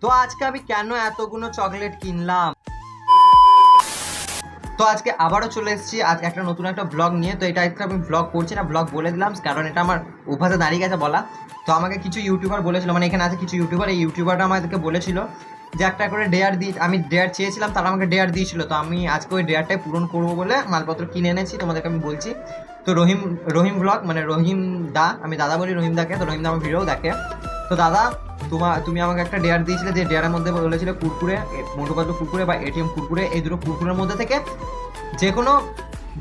তো আজকে আমি কেন এতগুলো চকলেট কিনলাম, তো আজকে আবারও চলে এসেছি আজ একটা নতুন একটা ব্লগ নিয়ে। তো এটা আজকে আমি ব্লগ করছি না, ব্লগ বলে দিলাম কারণ এটা আমার অভ্যাসে দাঁড়িয়ে গেছে বলা। তো আমাকে কিছু ইউটিউবার বলেছিল, মানে এখানে আছে কিছু ইউটিউবার, এই ইউটিউবারটা আমাদেরকে বলেছিল যে একটা করে ডেয়ার দিই। আমি ডেয়ার চেয়েছিলাম, তারা আমাকে ডেয়ার দিয়েছিল। তো আমি আজকে ওই ডেয়ারটাই পূরণ করবো বলে মালপত্র কিনে এনেছি, তোমাদেরকে আমি বলছি। তো রহিম রহিম ব্লগ, মানে রহিম দা, আমি দাদা বলি রহিম দাকে। তো রহিম দা আমার ভিডিও দেখে। তো দাদা, তুমি আমাকে একটা ডেয়ার দিয়েছিলে, যে ডেয়ারের মধ্যে বলেছিলে কুরকুরে, মোটু পাতলু কুরকুরে বা এটিএম কুরকুরে, এই দুটো কুরকুরের মধ্যে থেকে যে কোনো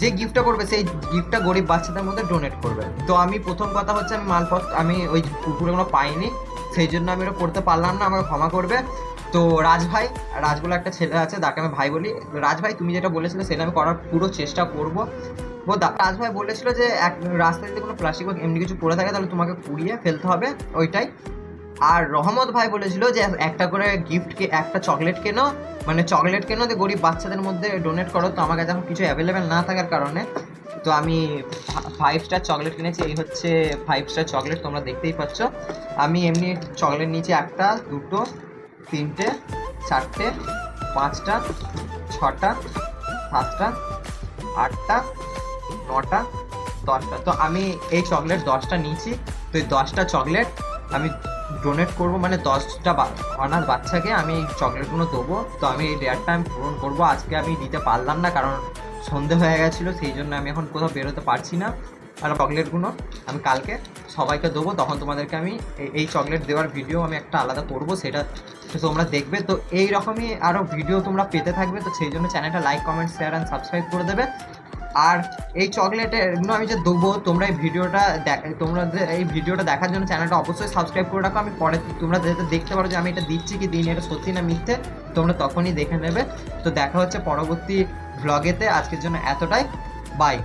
যে গিফটটা করবে সেই গিফটটা গরিব বাচ্চাদের মধ্যে ডোনেট করবে। তো আমি প্রথম কথা হচ্ছে আমি ওই কুরকুরেগুলো পাইনি, সেই জন্য আমি ওটা করতে পারলাম না, আমাকে ক্ষমা করবে। তো রাজ বলে একটা ছেলে আছে, তাকে আমি ভাই বলি। রাজ ভাই, তুমি যেটা বলেছিলে সেটা আমি করার পুরো চেষ্টা করবো। রাজ ভাই বলেছিল যে এক রাস্তায় যদি কোনো প্লাস্টিক বা এমনি কিছু পড়ে থাকে তাহলে তোমাকে পুড়িয়ে ফেলতে হবে, ওইটাই। আর রহমত ভাই বলেছিল যে একটা করে একটা চকলেট কেনো, মানে চকলেট কেনো যে গরিব বাচ্চাদের মধ্যে ডোনেট করো। তো আমার কাছে এখন কিছু অ্যাভেলেবেল না থাকার কারণে তো আমি 5 স্টার চকলেট কিনেছি। এই হচ্ছে 5 স্টার চকলেট, তোমরা দেখতেই পাচ্ছ। আমি এমনি চকলেট নিয়েছি 1টা, 2টো, 3টে, 4টে, 5টা, 6টা, 7টা, 8টা, 9টা, 10টা। তো আমি এই চকলেট 10টা নিয়েছি। তো এই 10টা চকলেট আমি ডোনেট করবো, মানে 10টা অনাথ বাচ্চাকে আমি এই চকলেটগুলো দেবো। তো আমি এই ডেয়ারটা আমি পূরণ করবো। আজকে আমি দিতে পারলাম না কারণ সন্ধে হয়ে গেছিলো, সেই জন্য আমি এখন কোথাও বেরোতে পারছি না। আর চকলেটগুলো আমি কালকে সবাইকে দেবো, তখন তোমাদেরকে আমি এই চকলেট দেওয়ার ভিডিও আমি একটা আলাদা করবো, সেটা তোমরা দেখবে। তো এই রকমই আরও ভিডিও তোমরা পেতে থাকবে, তো সেই জন্য চ্যানেলটা like, comment, share and subscribe করে দেবে। আর এই চকলেটগুলো আমি যে দেবো, তোমরা এই ভিডিওটা দেখার জন্য চ্যানেলটা অবশ্যই সাবস্ক্রাইব করে রাখো। আমি পরে তোমরা যাতে দেখতে পারো যে আমি এটা দিচ্ছি কি দিইনি, এটা সত্যি না মিথ্যে, তোমরা তখনই দেখে নেবে। তো দেখা হচ্ছে পরবর্তী ভ্লগেতে। আজকের জন্য এতটাই, বাই।